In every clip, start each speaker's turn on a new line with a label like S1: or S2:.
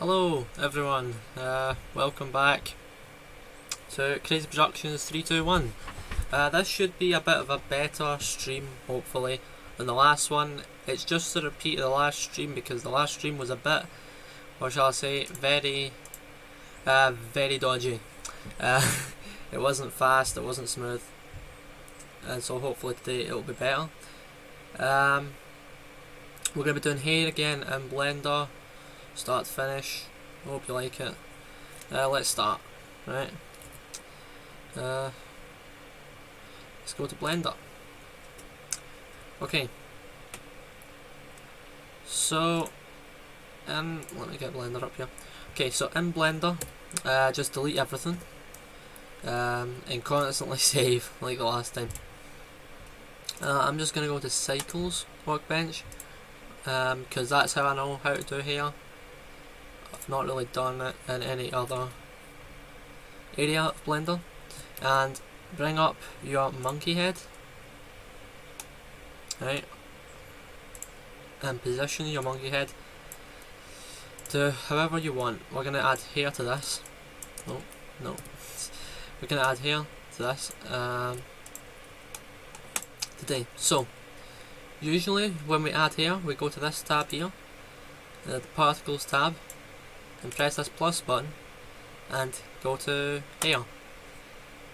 S1: Hello everyone, welcome back to Crazy Productions 321. This should be a bit of a better stream, hopefully, than the last one. It's just a repeat of the last stream because the last stream was a bit, or shall I say, very dodgy. It wasn't fast, it wasn't smooth, and so hopefully today it'll be better. We're going to be doing hair again in Blender, start to finish. Hope you like it. Let's start. Right. Let's go to Blender. Okay. So, let me get Blender up here. Okay, so in Blender, just delete everything, and constantly save like the last time. I'm just gonna go to Cycles Workbench, because that's how I know how to do hair. I've not really done it in any other area of Blender. And bring up your monkey head, right, and position your monkey head to however you want. We're going to add hair to this. No. We're going to add hair to this today. So, usually when we add hair, we go to this tab here, the Particles tab, and press this plus button and go to hair.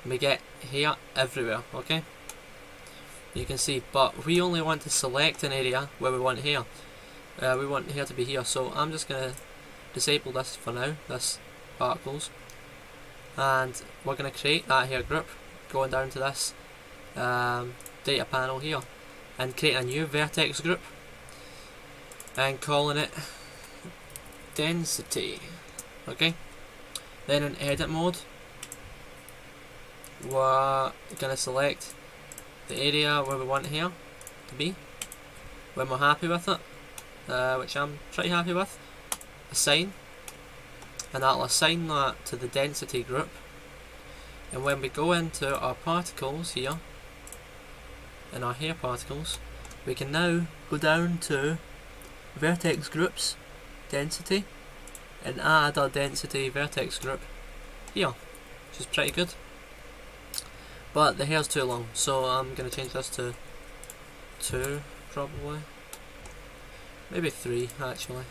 S1: We get hair everywhere, okay? You can see, but we only want to select an area where we want hair. We want hair to be here, so I'm just going to disable this for now, this particles, and we're going to create that hair group, going down to this data panel here, and create a new vertex group, and calling it density, okay? Then in edit mode, we're going to select the area where we want here to be. When we're happy with it, which I'm pretty happy with, assign, and that'll assign that to the density group. And when we go into our particles here, in our hair particles, we can now go down to vertex groups, density, and add our density vertex group here, which is pretty good. But the hair's too long, so I'm going to change this to 2 probably. Maybe 3 actually.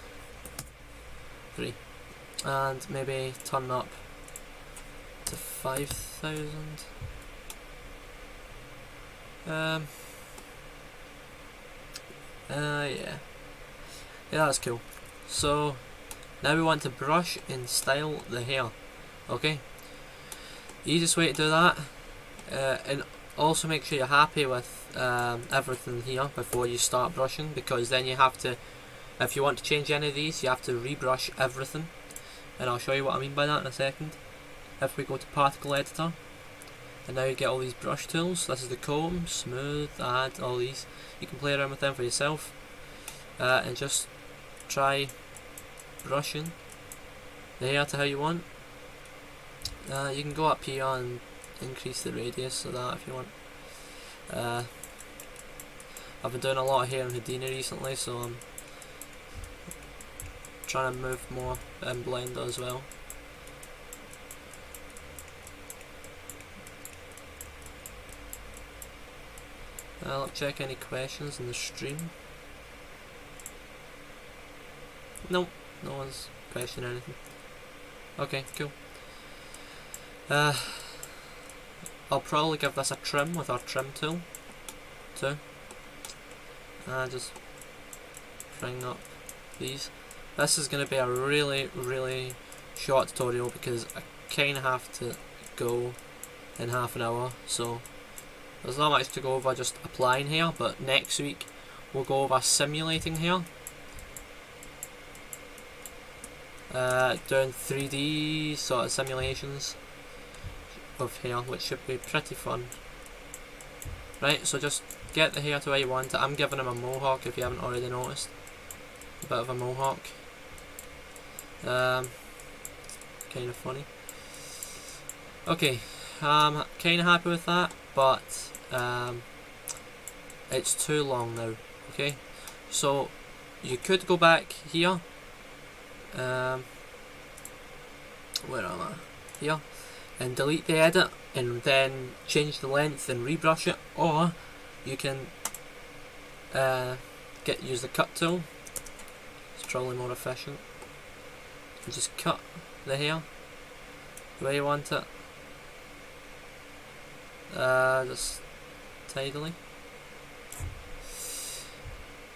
S1: 3. And maybe turn up to 5,000. Yeah, that's cool. So now we want to brush and style the hair. Okay, easiest way to do that, and also make sure you're happy with everything here before you start brushing, because then you have to, if you want to change any of these, you have to rebrush everything, and I'll show you what I mean by that in a second. If we go to particle editor, and now you get all these brush tools. This is the comb, smooth, add, all these. You can play around with them for yourself, and just try brushing the hair to how you want. You can go up here and increase the radius of that if you want. I've been doing a lot of hair in Houdini recently, so I'm trying to move more in Blender as well. I'll check any questions in the stream. Nope, no one's questioning anything. Okay, cool. I'll probably give this a trim with our trim tool too. Just bring up these. This is going to be a really short tutorial because I kind of have to go in half an hour, so there's not much to go over just applying here, but next week we'll go over simulating here. Doing 3D sort of simulations of hair, which should be pretty fun. Right, so just get the hair to where you want it. I'm giving him a mohawk if you haven't already noticed. A bit of a mohawk. Kind of funny. Okay, I'm kind of happy with that, but it's too long now. Okay, so you could go back here where am I? Here. And delete the edit and then change the length and rebrush it, or you can use the cut tool. It's probably more efficient. And just cut the hair the way you want it. Just tidily.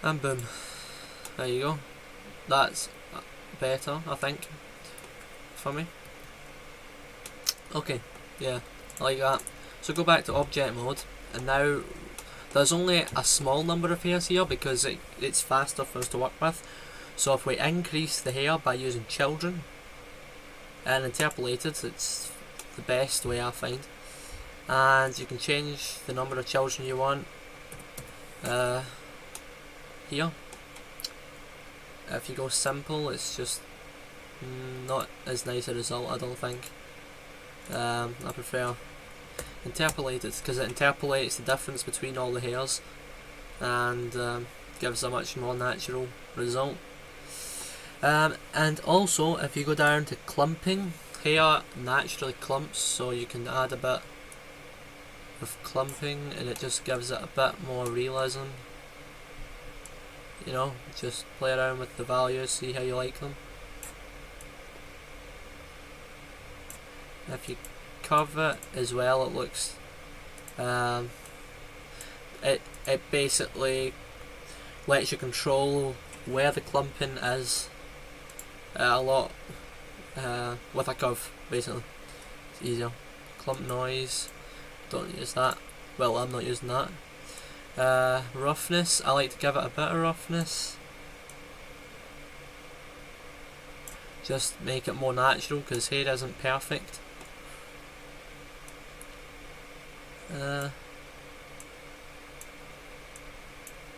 S1: And boom. There you go. That's better, I think, for me. Okay, yeah, I like that. So go back to object mode, and now there's only a small number of hairs here because it's faster for us to work with. So if we increase the hair by using children and interpolated, it's the best way I find. And you can change the number of children you want here. If you go simple, it's just not as nice a result, I don't think. I prefer interpolated because it interpolates the difference between all the hairs and gives a much more natural result. And also, if you go down to clumping, hair naturally clumps, so you can add a bit of clumping and it just gives it a bit more realism. You know, just play around with the values, see how you like them. If you curve it as well, it looks it basically lets you control where the clumping is a lot with a curve, basically. It's easier. Clump noise, don't use that. Well, I'm not using that. Roughness, I like to give it a bit of roughness. Just make it more natural because hair isn't perfect.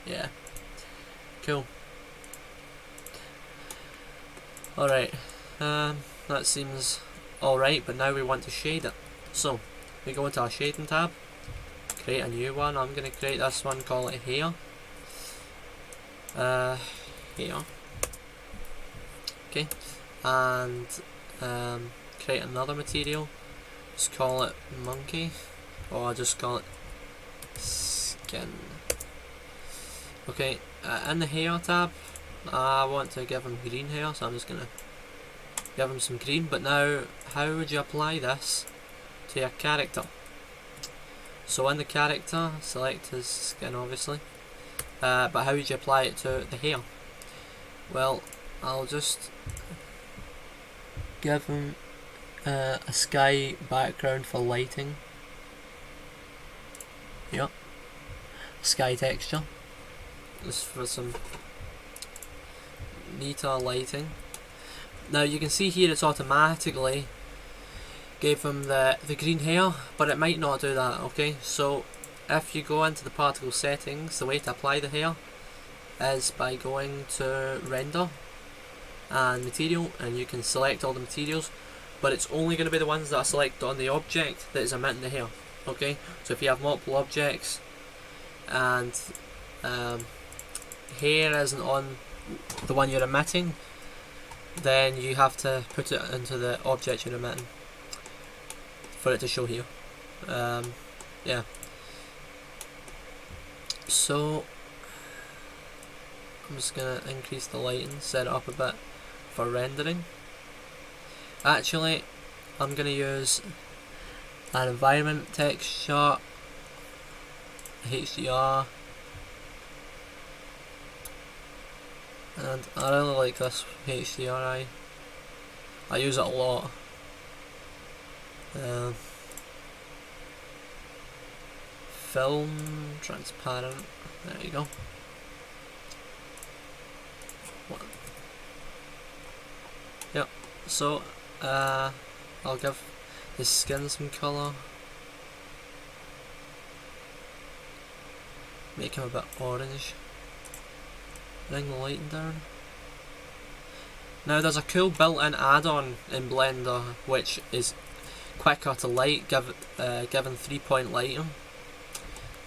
S1: Yeah, cool. Alright, that seems alright, but now we want to shade it. So, we go into our shading tab, create a new one. I'm going to create this one, call it hair. Hair. Okay, and create another material, just call it monkey, or I'll just call it skin. Okay, in the hair tab, I want to give him green hair, so I'm just going to give him some green. But now, how would you apply this to your character? So in the character, select his skin obviously, but how would you apply it to the hair? Well, I'll just give him a sky background for lighting. Yep, sky texture. Just for some neater lighting. Now you can see here it's automatically gave him the green hair, but it might not do that, okay? So if you go into the particle settings, the way to apply the hair is by going to render and material, and you can select all the materials, but it's only going to be the ones that are selected on the object that is emitting the hair, okay? So if you have multiple objects and hair isn't on the one you're emitting, then you have to put it into the object you're emitting for it to show here. Yeah. So I'm just gonna increase the lighting, set it up a bit for rendering. Actually, I'm gonna use an environment texture, HDR, and I really like this HDRI. I use it a lot. Film transparent. There you go. Yep. So I'll give his skin some colour. Make him a bit orange. Bring the lighting down. Now there's a cool built-in add-on in Blender which is quicker to light, given 3-point lighting,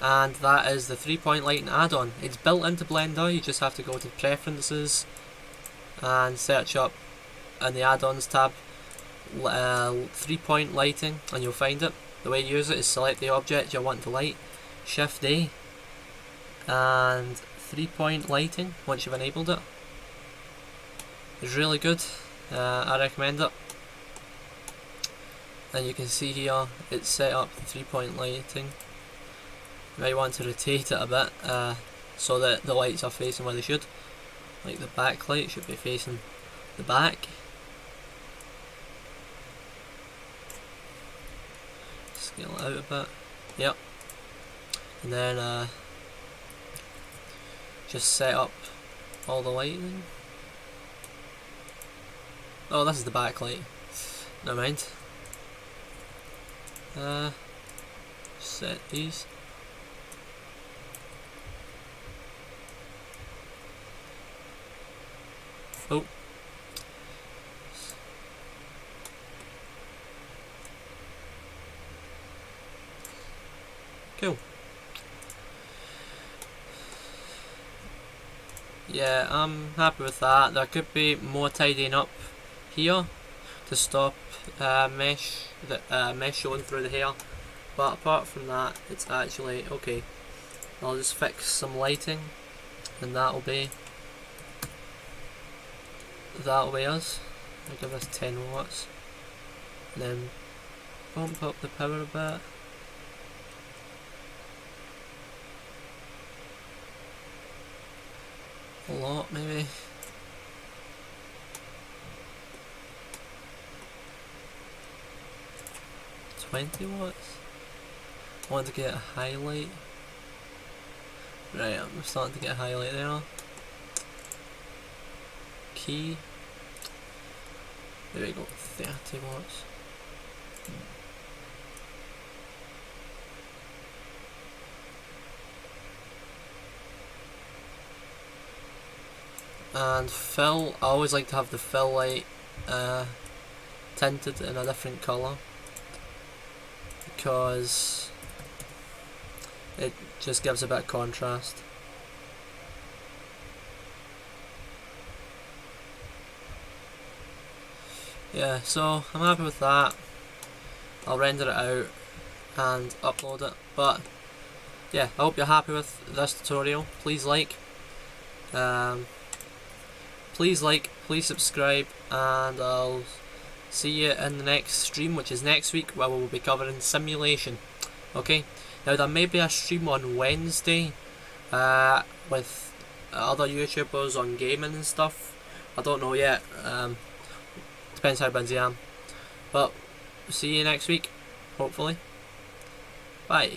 S1: and that is the 3-point lighting add-on. It's built into Blender. You just have to go to preferences and search up in the add-ons tab 3-point lighting, and you'll find it. The way you use it is select the object you want to light, Shift A, and 3-point lighting once you've enabled it. It's really good. I recommend it. And you can see here it's set up 3-point lighting. You might want to rotate it a bit so that the lights are facing where they should. Like the backlight should be facing the back. Scale it out a bit. Yep. And then just set up all the lighting. Oh, this is the backlight. Never mind. Set these. Oh. Cool. Yeah, I'm happy with that. There could be more tidying up here to stop mesh showing through the hair, but apart from that, it's actually okay. I'll just fix some lighting, and that'll be us. I'll give this 10 watts, and then bump up the power a bit. A lot, maybe. 20 watts. I want to get a highlight. Right, I'm starting to get a highlight there. Key. There we go, 30 watts. And fill, I always like to have the fill light tinted in a different colour, because it just gives a bit of contrast. Yeah, so I'm happy with that. I'll render it out and upload it. But yeah, I hope you're happy with this tutorial. Please like, please subscribe, and I'll see you in the next stream, which is next week, where we'll be covering simulation. Okay, now there may be a stream on Wednesday with other YouTubers on gaming and stuff. I don't know yet. Depends how busy I am. But see you next week, hopefully. Bye.